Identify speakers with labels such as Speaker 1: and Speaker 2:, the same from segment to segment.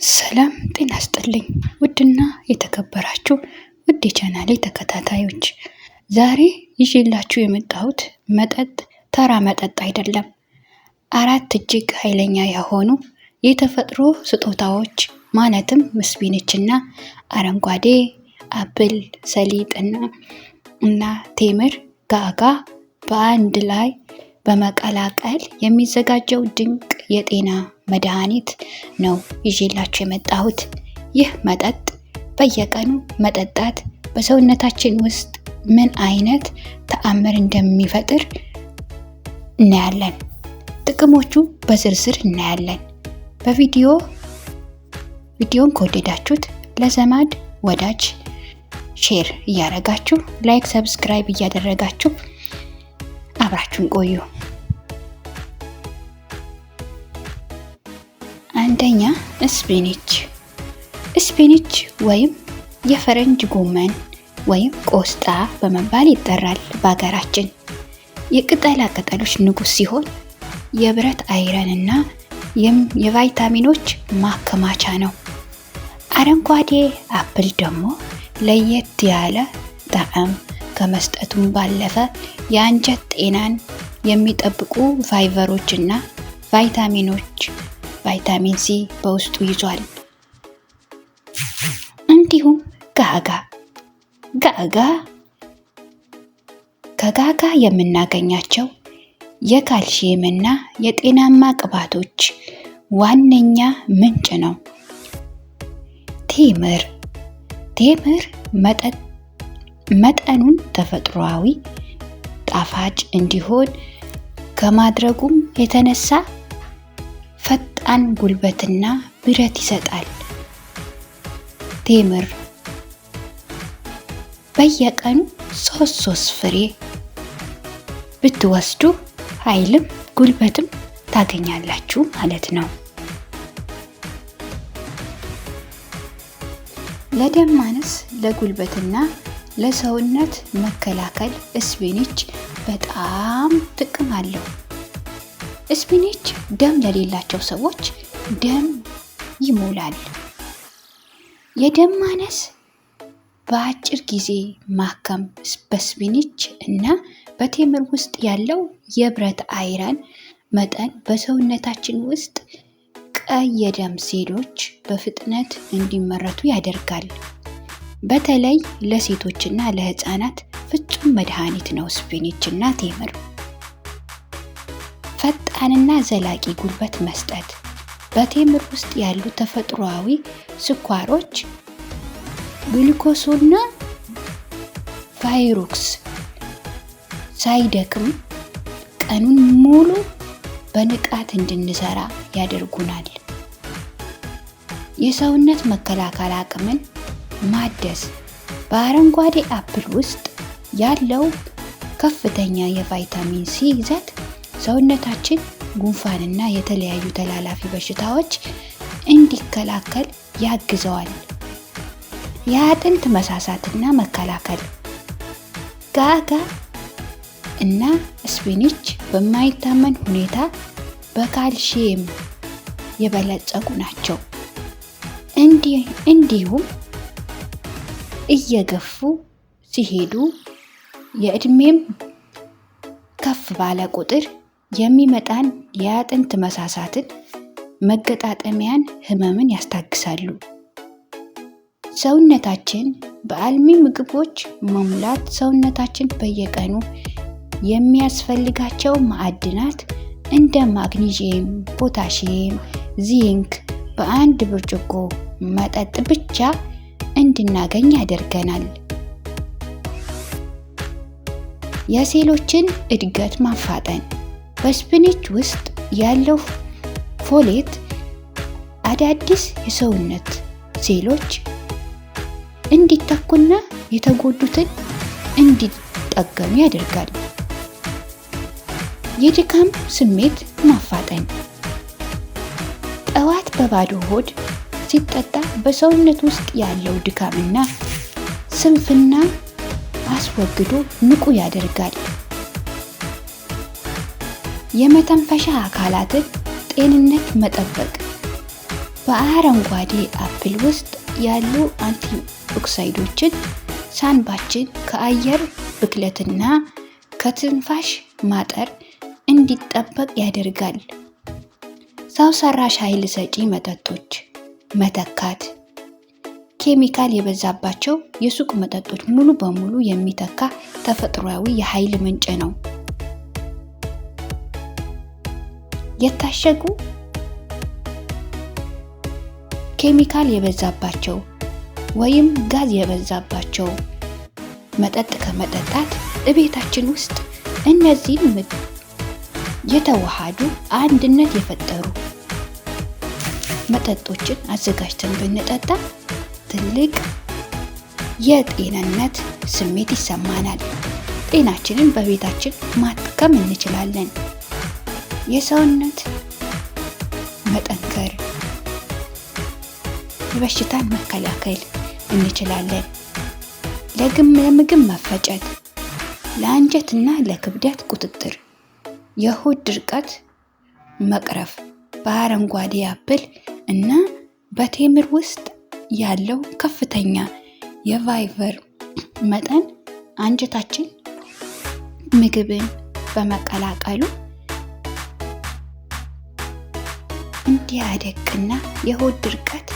Speaker 1: ሰላም ጤና ይስጥልኝ። ውድና የተከበራችሁ ውድ የቻናሌ ተከታታዮች ዛሬ ይዤላችሁ የመጣሁት መጠጥ ተራ መጠጥ አይደለም። 4 እጅግ ኃይለኛ የሆኑ የተፈጥሮ ስጦታዎች ማለትም ስፒንችና አረንጓዴ አፕል፣ ሰሊጥና ቴምር ጋጋ በአንድ ላይ በመቀላቀል የሚዘጋጀው ድንቅ የጤና መድኃኒት ነው ይዤላችሁ የመጣሁት። ይህ መጠጥ በየቀኑ መጠጣት በሰውነታችን ውስጥ ምን አይነት ተአምር እንደሚፈጥር እናያለን። ጥቅሞቹ በዝርዝር እናያለን። ቪዲዮን ከወደዳችሁት ለዘመድ ወዳጅ ሼር እያደረጋችሁ ላይክ፣ ሰብስክራይብ እያደረጋችሁ አብራችሁን ቆዩ። አንደኛ ስፒንች ወይም የፈረንጅ ጎመን ወይም ቆስጣ በመባል ይጠራል። በሀገራችን የቅጠላ ቅጠሎች ንጉስ ሲሆን የብረት አይረን እና የቫይታሚኖች ማከማቻ ነው። አረንጓዴ አፕል ደግሞ ለየት ያለ ጣዕም ከመስጠቱም ባለፈ የአንጀት ጤናን የሚጠብቁ ፋይበሮች እና ቫይታሚን ሲ በውስጡ ይዟል። እንዲሁም ከጋጋ የምናገኛቸው የካልሲየም እና የጤናማ ቅባቶች ዋነኛ ምንጭ ነው። ቴምር መጠኑን ተፈጥሯዊ ጣፋጭ እንዲሆን ከማድረጉም የተነሳ ፈጣን ጉልበትና ብረት ይሰጣል። ቴምር በየቀኑ 3 ፍሬ ብትወስዱ ኃይልም ጉልበትም ታገኛላችሁ ማለት ነው። ለደም ማነስ፣ ለጉልበትና ለሰውነት መከላከል ስፒንች በጣም ጥቅም አለው። ስፒንች ደም ለሌላቸው ሰዎች ደም ይሞላል። የደም ማነስ በአጭር ጊዜ ማከም በስፒንች እና በቴምር ውስጥ ያለው የብረት አይረን መጠን በሰውነታችን ውስጥ ቀይ የደም ሴሎች በፍጥነት እንዲመረቱ ያደርጋል። በተለይ ለሴቶችና ለህፃናት ፍጹም መድኃኒት ነው ስፒንች እና ቴምር። ፈጣንና ዘላቂ ጉልበት መስጠት በቴምር ውስጥ ያሉ ተፈጥሯዊ ስኳሮች ግሉኮስና ፋይሩክስ ሳይደክም ቀኑን ሙሉ በንቃት እንድንሰራ ያደርጉናል። የሰውነት መከላከል አቅምን ማደስ በአረንጓዴ አፕል ውስጥ ያለው ከፍተኛ የቫይታሚን ሲ ይዘት ሰውነታችን ጉንፋንና የተለያዩ ተላላፊ በሽታዎች እንዲከላከል ያግዘዋል። የአጥንት መሳሳትና መከላከል ጋጋ እና ስፒንች በማይታመን ሁኔታ በካልሲየም የበለጸጉ ናቸው። እንዲሁም እየገፉ ሲሄዱ የእድሜም ከፍ ባለ ቁጥር የሚመጣን የአጥንት መሳሳትን፣ መገጣጠሚያን ህመምን ያስታግሳሉ። ሰውነታችን በአልሚ ምግቦች መሙላት ሰውነታችን በየቀኑ የሚያስፈልጋቸው ማዕድናት እንደ ማግኒዥየም፣ ፖታሺየም፣ ዚንክ በአንድ ብርጭቆ መጠጥ ብቻ እንድናገኝ ያደርገናል። የሴሎችን እድገት ማፋጠን በስፒንች ውስጥ ያለው ፎሌት አዳዲስ የሰውነት ሴሎች እንዲተኩና የተጎዱትን እንዲጠገኑ ያደርጋል። የድካም ስሜት ማፋጠን ጠዋት በባዶ ሆድ ሲጠጣ በሰውነት ውስጥ ያለው ድካምና ስንፍና አስወግዶ ንቁ ያደርጋል። የመተንፈሻ አካላትን ጤንነት መጠበቅ በአረንጓዴ አፕል ውስጥ ያሉ አንቲ ኦክሳይዶችን ሳንባችን ከአየር ብክለትና ከትንፋሽ ማጠር እንዲጠበቅ ያደርጋል። ሰው ሰራሽ ኃይል ሰጪ መጠጦች መተካት። ኬሚካል የበዛባቸው የሱቅ መጠጦች ሙሉ በሙሉ የሚተካ ተፈጥሯዊ የኃይል ምንጭ ነው። የታሸጉ ኬሚካል የበዛባቸው ወይም ጋዝ የበዛባቸው መጠጥ ከመጠጣት እቤታችን ውስጥ እነዚህን የተዋሃዱ አንድነት የፈጠሩ መጠጦችን አዘጋጅተን ብንጠጣ ትልቅ የጤንነት ስሜት ይሰማናል። ጤናችንን በቤታችን ማከም እንችላለን። የሰውነት መጠንከር፣ በሽታን መከላከል እንችላለን። ለምግብ መፈጨት፣ ለአንጀትና ለክብደት ቁጥጥር፣ የሆድ ድርቀት መቅረፍ። በአረንጓዴ አፕል እና በቴምር ውስጥ ያለው ከፍተኛ የፋይበር መጠን አንጀታችን ምግብን በመቀላቀሉ እንዲያደቅና የሆድ ድርቀት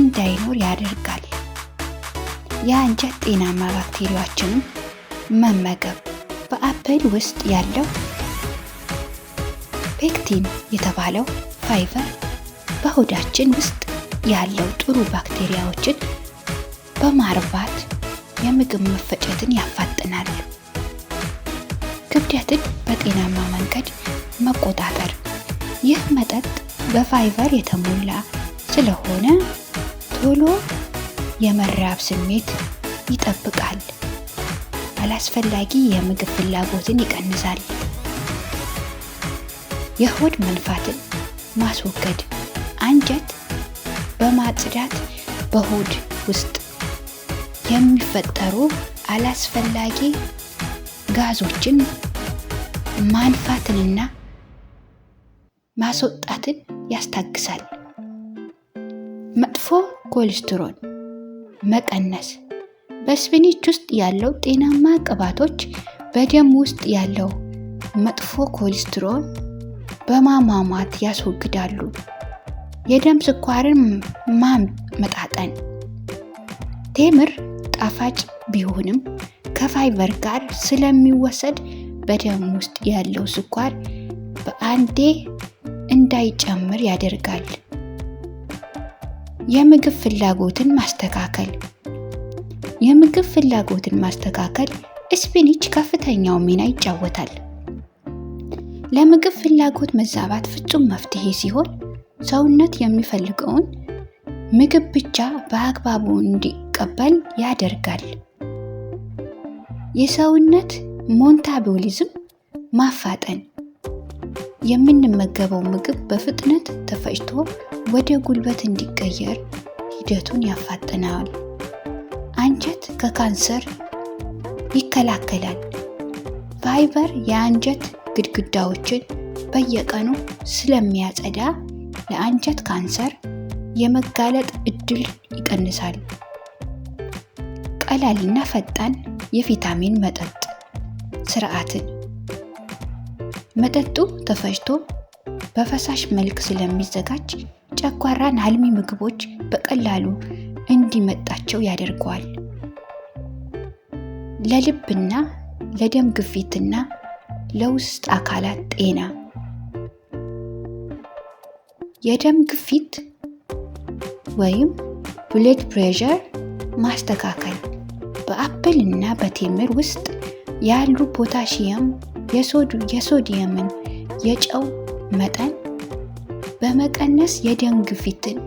Speaker 1: እንዳይኖር ያደርጋል። የአንጀት ጤናማ ባክቴሪያዎችንም መመገብ። በአፕል ውስጥ ያለው ፔክቲን የተባለው ፋይበር በሆዳችን ውስጥ ያለው ጥሩ ባክቴሪያዎችን በማርባት የምግብ መፈጨትን ያፋጥናል። ክብደትን በጤናማ መንገድ መቆጣጠር። ይህ መጠጥ በፋይበር የተሞላ ስለሆነ ቶሎ የመራብ ስሜት ይጠብቃል። አላስፈላጊ የምግብ ፍላጎትን ይቀንሳል። የሆድ መንፋትን ማስወገድ። አንጀት በማጽዳት በሆድ ውስጥ የሚፈጠሩ አላስፈላጊ ጋዞችን ማንፋትንና ማስወጣትን ያስታግሳል። መጥፎ ኮሌስትሮል መቀነስ። በስፒናች ውስጥ ያለው ጤናማ ቅባቶች በደም ውስጥ ያለው መጥፎ ኮሌስትሮል በማሟሟት ያስወግዳሉ። የደም ስኳርን ማመጣጠን። ቴምር ጣፋጭ ቢሆንም ከፋይበር ጋር ስለሚወሰድ በደም ውስጥ ያለው ስኳር በአንዴ እንዳይጨምር ያደርጋል። የምግብ ፍላጎትን ማስተካከል። የምግብ ፍላጎትን ማስተካከል ስፒናች ከፍተኛው ሚና ይጫወታል። ለምግብ ፍላጎት መዛባት ፍጹም መፍትሄ ሲሆን ሰውነት የሚፈልገውን ምግብ ብቻ በአግባቡ እንዲቀበል ያደርጋል። የሰውነት ሜታቦሊዝም ማፋጠን። የምንመገበው ምግብ በፍጥነት ተፈጭቶ ወደ ጉልበት እንዲቀየር ሂደቱን ያፋጥናል። አንጀት ከካንሰር ይከላከላል። ፋይበር የአንጀት ግድግዳዎችን በየቀኑ ስለሚያጸዳ ለአንጀት ካንሰር የመጋለጥ እድል ይቀንሳል። ቀላልና ፈጣን የቪታሚን መጠጥ ስርዓትን። መጠጡ ተፈጭቶ በፈሳሽ መልክ ስለሚዘጋጅ ጨጓራን አልሚ ምግቦች በቀላሉ እንዲመጣቸው ያደርገዋል። ለልብና ለደም ግፊትና ለውስጥ አካላት ጤና። የደም ግፊት ወይም ብለድ ፕሬሸር ማስተካከል። በአፕል እና በቴምር ውስጥ ያሉ ፖታሺየም የሶዲየምን የጨው መጠን በመቀነስ የደም ግፊትን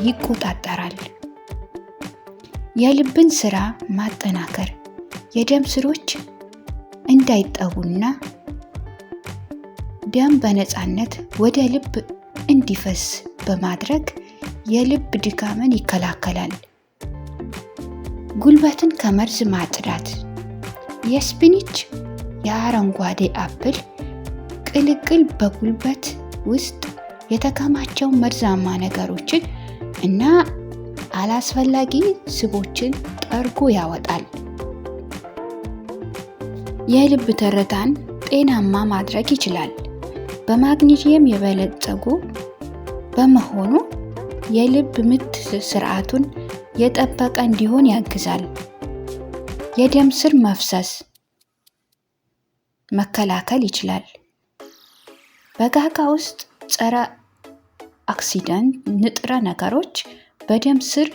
Speaker 1: ይቆጣጠራል። የልብን ስራ ማጠናከር። የደም ስሮች እንዳይጠቡና ደም በነፃነት ወደ ልብ እንዲፈስ በማድረግ የልብ ድካምን ይከላከላል። ጉልበትን ከመርዝ ማጽዳት። የስፒናች የአረንጓዴ አፕል ቅልቅል በጉልበት ውስጥ የተከማቸው መርዛማ ነገሮችን እና አላስፈላጊ ስቦችን ጠርጎ ያወጣል። የልብ ትርታን ጤናማ ማድረግ ይችላል። በማግኒዚየም የበለጸጉ በመሆኑ የልብ ምት ስርዓቱን የጠበቀ እንዲሆን ያግዛል። የደም ስር መፍሰስ መከላከል ይችላል። በጋጋ ውስጥ ጸረ ኦክሲዳንት ንጥረ ነገሮች በደም ስር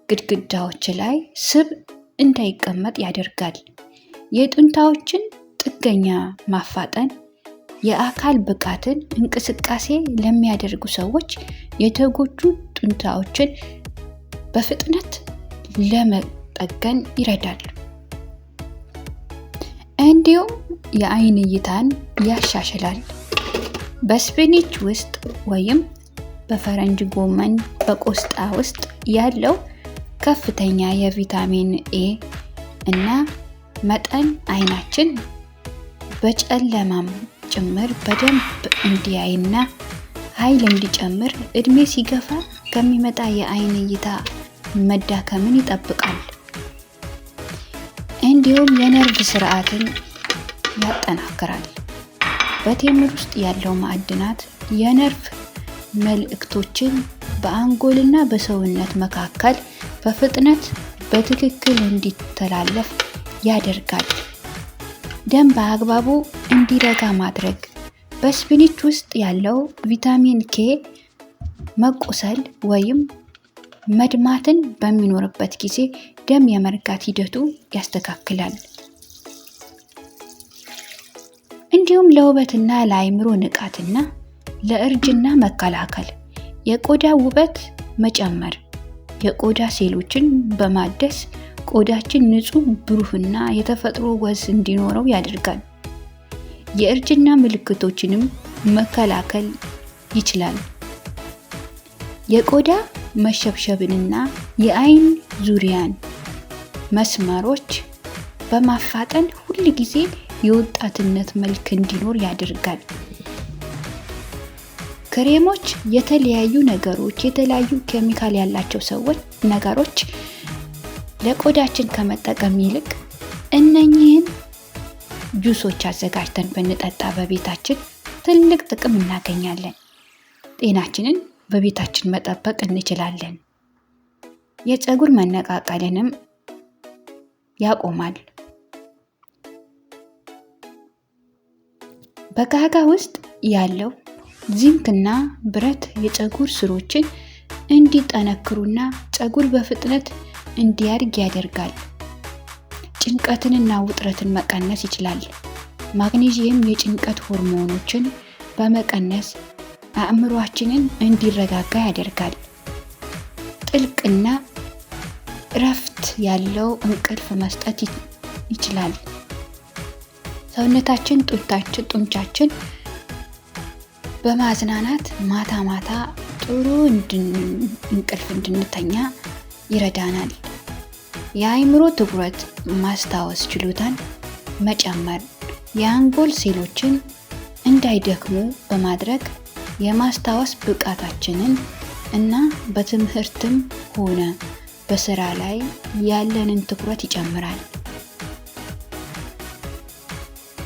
Speaker 1: ግድግዳዎች ላይ ስብ እንዳይቀመጥ ያደርጋል። የጡንቻዎችን ጥገኛ ማፋጠን የአካል ብቃትን እንቅስቃሴ ለሚያደርጉ ሰዎች የተጎዱ ጡንቻዎችን በፍጥነት ለመጠገን ይረዳል። እንዲሁም የአይን እይታን ያሻሽላል። በስፒናች ውስጥ ወይም በፈረንጅ ጎመን በቆስጣ ውስጥ ያለው ከፍተኛ የቪታሚን ኤ እና መጠን አይናችን በጨለማም ጭምር በደንብ እንዲያይና ኃይል እንዲጨምር እድሜ ሲገፋ ከሚመጣ የአይን እይታ መዳከምን ይጠብቃል። እንዲሁም የነርቭ ስርዓትን ያጠናክራል። በቴምር ውስጥ ያለው ማዕድናት የነርቭ መልእክቶችን በአንጎልና በሰውነት መካከል በፍጥነት በትክክል እንዲተላለፍ ያደርጋል። ደም በአግባቡ እንዲረጋ ማድረግ። በስፒናች ውስጥ ያለው ቪታሚን ኬ መቆሰል ወይም መድማትን በሚኖርበት ጊዜ ደም የመርጋት ሂደቱ ያስተካክላል። እንዲሁም ለውበትና ለአይምሮ ንቃትና ለእርጅና መከላከል። የቆዳ ውበት መጨመር የቆዳ ሴሎችን በማደስ ቆዳችን ንጹህ፣ ብሩህና የተፈጥሮ ወዝ እንዲኖረው ያደርጋል። የእርጅና ምልክቶችንም መከላከል ይችላል። የቆዳ መሸብሸብንና የአይን ዙሪያን መስመሮች በማፋጠን ሁል ጊዜ የወጣትነት መልክ እንዲኖር ያደርጋል። ክሬሞች የተለያዩ ኬሚካል ያላቸው ነገሮች ለቆዳችን ከመጠቀም ይልቅ እነኚህን ጁሶች አዘጋጅተን ብንጠጣ በቤታችን ትልቅ ጥቅም እናገኛለን። ጤናችንን በቤታችን መጠበቅ እንችላለን። የፀጉር መነቃቀልንም ያቆማል። በጋጋ ውስጥ ያለው ዚንክና ብረት የፀጉር ስሮችን እንዲጠነክሩና ፀጉር በፍጥነት እንዲያድግ ያደርጋል። ጭንቀትንና ውጥረትን መቀነስ ይችላል። ማግኔዥየም የጭንቀት ሆርሞኖችን በመቀነስ አእምሯችንን እንዲረጋጋ ያደርጋል። ጥልቅና እረፍት ያለው እንቅልፍ መስጠት ይችላል። ሰውነታችን ጡንቻችን በማዝናናት ማታ ማታ ጥሩ እንቅልፍ እንድንተኛ ይረዳናል። የአእምሮ ትኩረት ማስታወስ ችሎታን መጨመር የአንጎል ሴሎችን እንዳይደክሙ በማድረግ የማስታወስ ብቃታችንን እና በትምህርትም ሆነ በስራ ላይ ያለንን ትኩረት ይጨምራል።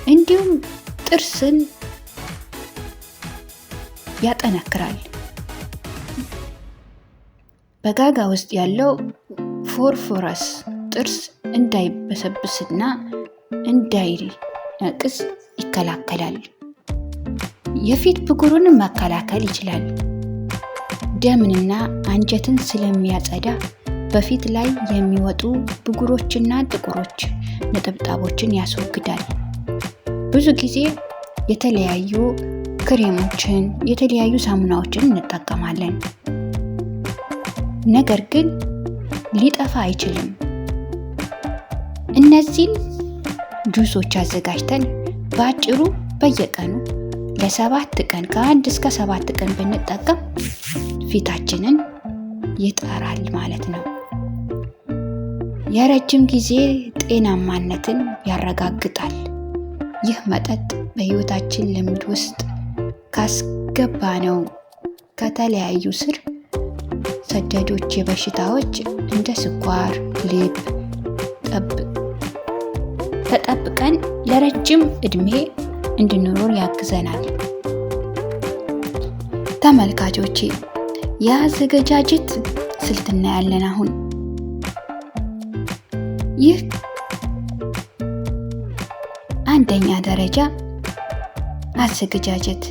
Speaker 1: እንዲሁም ጥርስን ያጠነክራል። በጋጋ ውስጥ ያለው ፎስፎረስ ጥርስ እንዳይበሰብስና እንዳይነቅስ ይከላከላል። የፊት ብጉርን መከላከል ይችላል። ደምንና አንጀትን ስለሚያጸዳ በፊት ላይ የሚወጡ ብጉሮችና ጥቁሮች ነጠብጣቦችን ያስወግዳል። ብዙ ጊዜ የተለያዩ ክሬሞችን፣ የተለያዩ ሳሙናዎችን እንጠቀማለን። ነገር ግን ሊጠፋ አይችልም። እነዚህን ጁሶች አዘጋጅተን በአጭሩ በየቀኑ ለ7 ቀን ከ1 እስከ 7 ቀን ብንጠቀም ፊታችንን ይጠራል ማለት ነው። የረጅም ጊዜ ጤናማነትን ያረጋግጣል። ይህ መጠጥ በህይወታችን ልምድ ውስጥ ካስገባነው ከተለያዩ ስር ሰደዶች በሽታዎች እንደ ስኳር፣ ልብ ተጠብቀን ለረጅም እድሜ እንድንኖር ያግዘናል። ተመልካቾቼ የአዘገጃጀት ስልት እናያለን። አሁን ይህ አንደኛ ደረጃ አዘገጃጀት።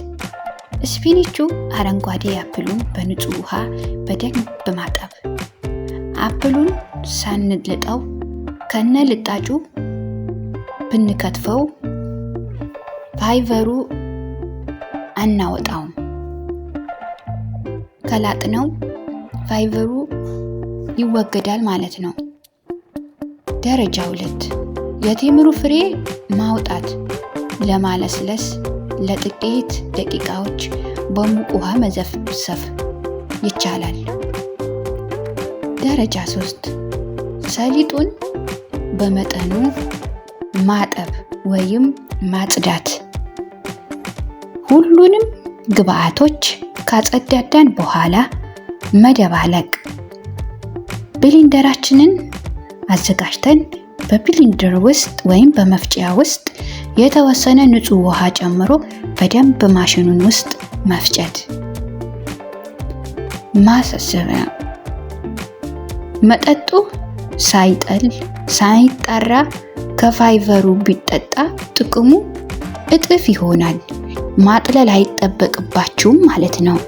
Speaker 1: ስፒኒቹ አረንጓዴ አፕሉን በንጹህ ውሃ በደንብ ማጠብ። አፕሉን ሳንልጠው ከነ ልጣጩ ብንከትፈው ፋይበሩ አናወጣውም። ከላጥነው ፋይበሩ ይወገዳል ማለት ነው። ደረጃ 2 የቴምሩ ፍሬ ማውጣት። ለማለስለስ ለጥቂት ደቂቃዎች በሙቅ ውሃ መዘፍዘፍ ይቻላል። ደረጃ 3 ሰሊጡን በመጠኑ ማጠብ ወይም ማጽዳት። ሁሉንም ግብአቶች ካጸዳዳን በኋላ መደባለቅ። ብሊንደራችንን አዘጋጅተን በብሊንደር ውስጥ ወይም በመፍጫ ውስጥ የተወሰነ ንጹህ ውሃ ጨምሮ በደንብ ማሽኑን ውስጥ መፍጨት። ማሳሰቢያ፣ መጠጡ ሳይጠራ ከፋይበሩ ቢጠጣ ጥቅሙ እጥፍ ይሆናል። ማጥለል አይጠበቅባችሁም ማለት ነው።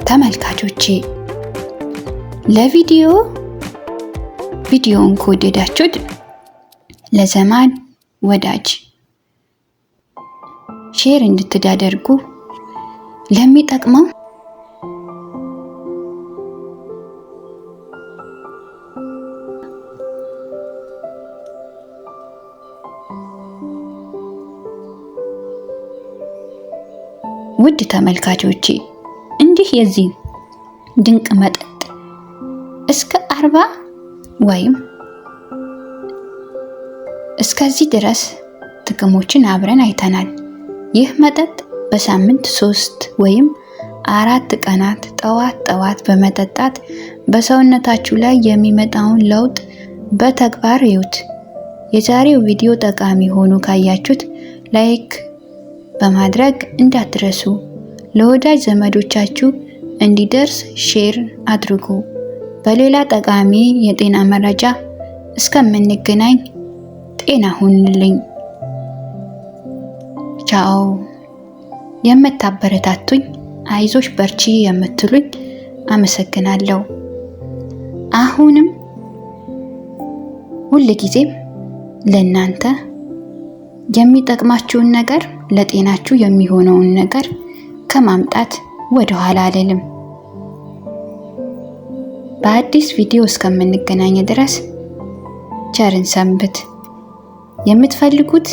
Speaker 1: ተመልካቾቼ ቪዲዮውን ከወደዳችሁት ለዘመድ ወዳጅ ሼር እንድታደርጉ ለሚጠቅመው ውድ ተመልካቾቼ እንዲህ የዚህ ድንቅ መጠጥ እስከ 40 ወይም እስከዚህ ድረስ ጥቅሞችን አብረን አይተናል። ይህ መጠጥ በሳምንት 3 ወይም 4 ቀናት ጠዋት በመጠጣት በሰውነታችሁ ላይ የሚመጣውን ለውጥ በተግባር እዩት። የዛሬው ቪዲዮ ጠቃሚ ሆኖ ካያችሁት ላይክ በማድረግ እንዳትረሱ። ለወዳጅ ዘመዶቻችሁ እንዲደርስ ሼር አድርጉ። በሌላ ጠቃሚ የጤና መረጃ እስከምንገናኝ ጤና ሁኑልኝ። ቻው። የምታበረታቱኝ አይዞሽ በርቺ የምትሉኝ አመሰግናለሁ። አሁንም ሁልጊዜም ለእናንተ የሚጠቅማችሁን ነገር ለጤናችሁ የሚሆነውን ነገር ከማምጣት ወደ ኋላ አልልም። በአዲስ ቪዲዮ እስከምንገናኝ ድረስ ቸርን ሰንብት። የምትፈልጉት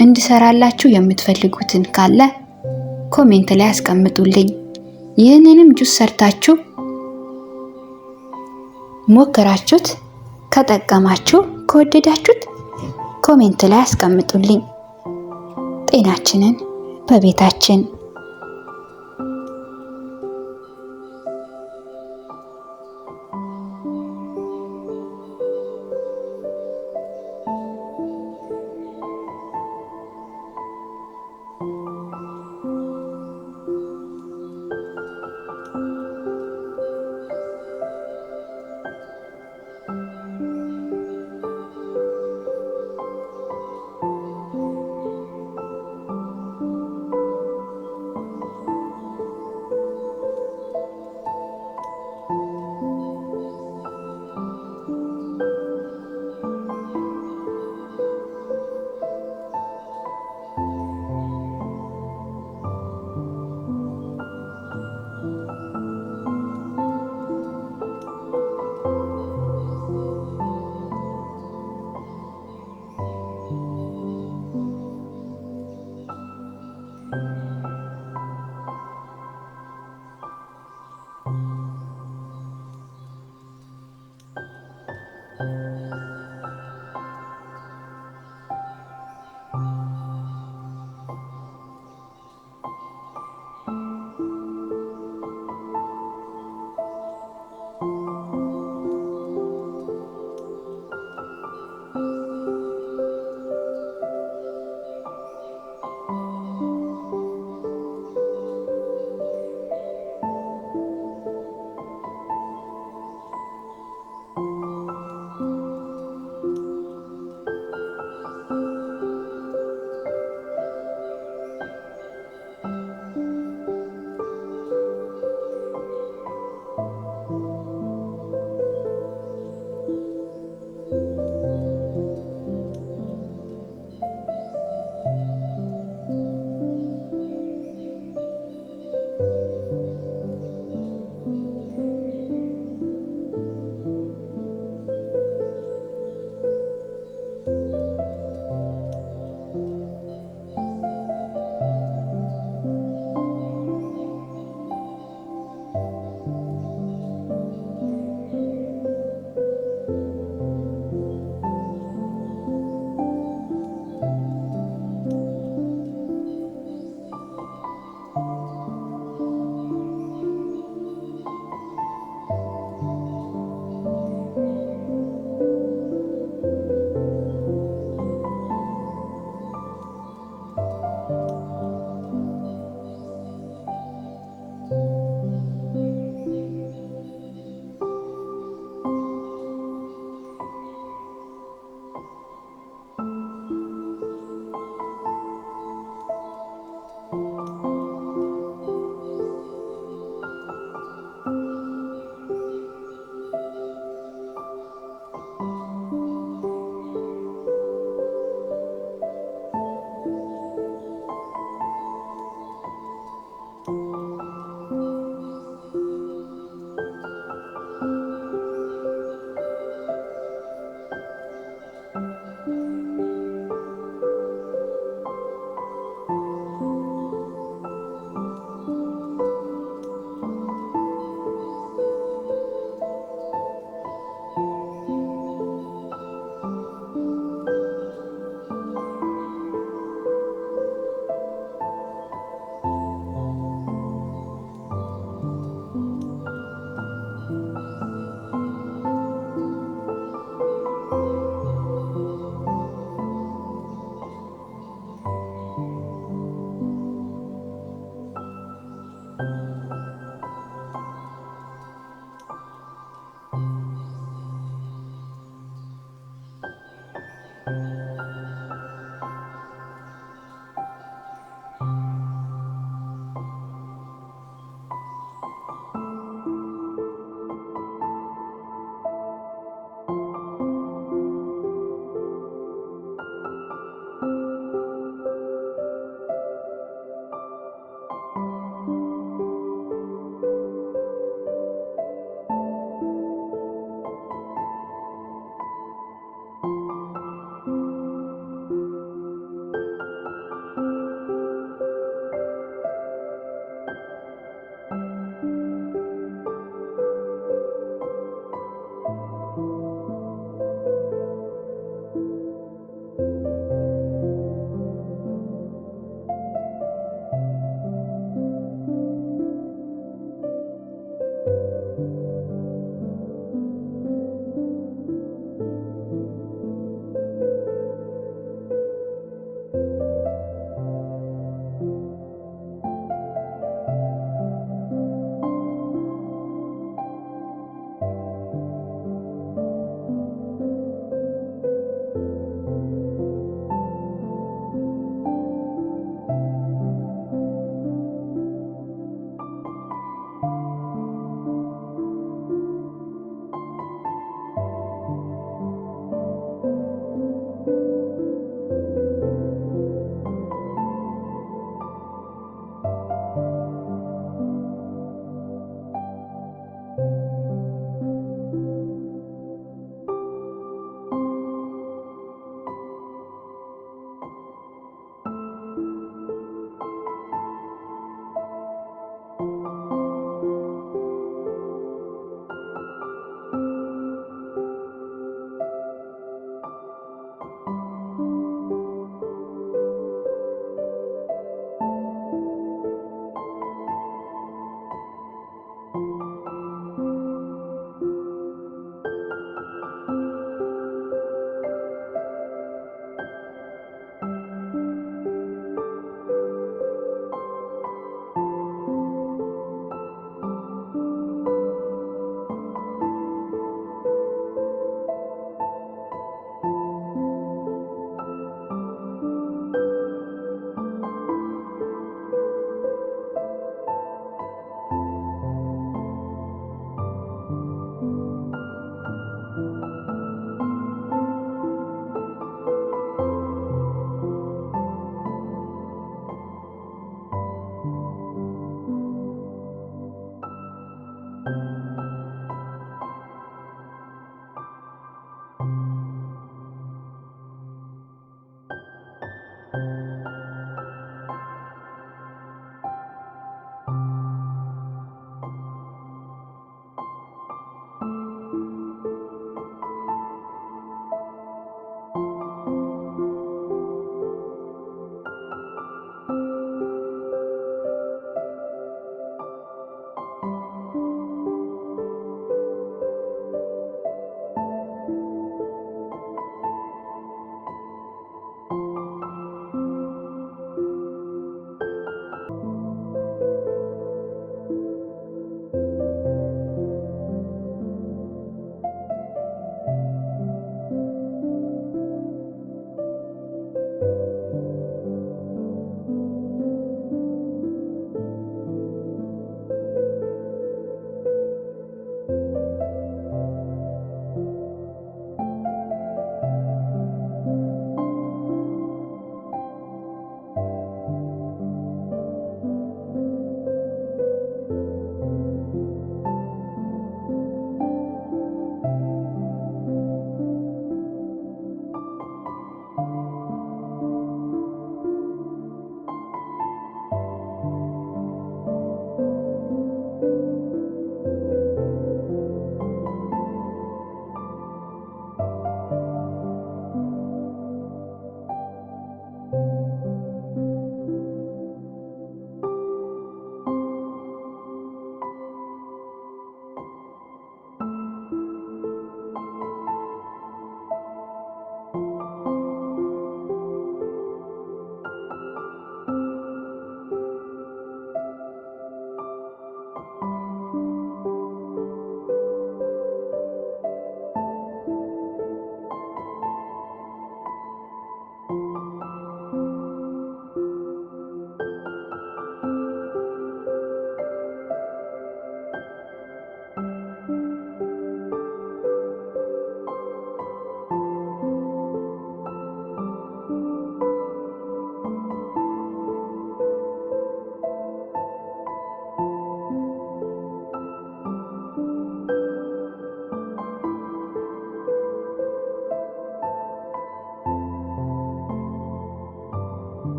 Speaker 1: እንድሰራላችሁ የምትፈልጉትን ካለ ኮሜንት ላይ አስቀምጡልኝ። ይህንንም ጁስ ሰርታችሁ ሞክራችሁት ከጠቀማችሁ ከወደዳችሁት ኮሜንት ላይ አስቀምጡልኝ። ጤናችንን በቤታችን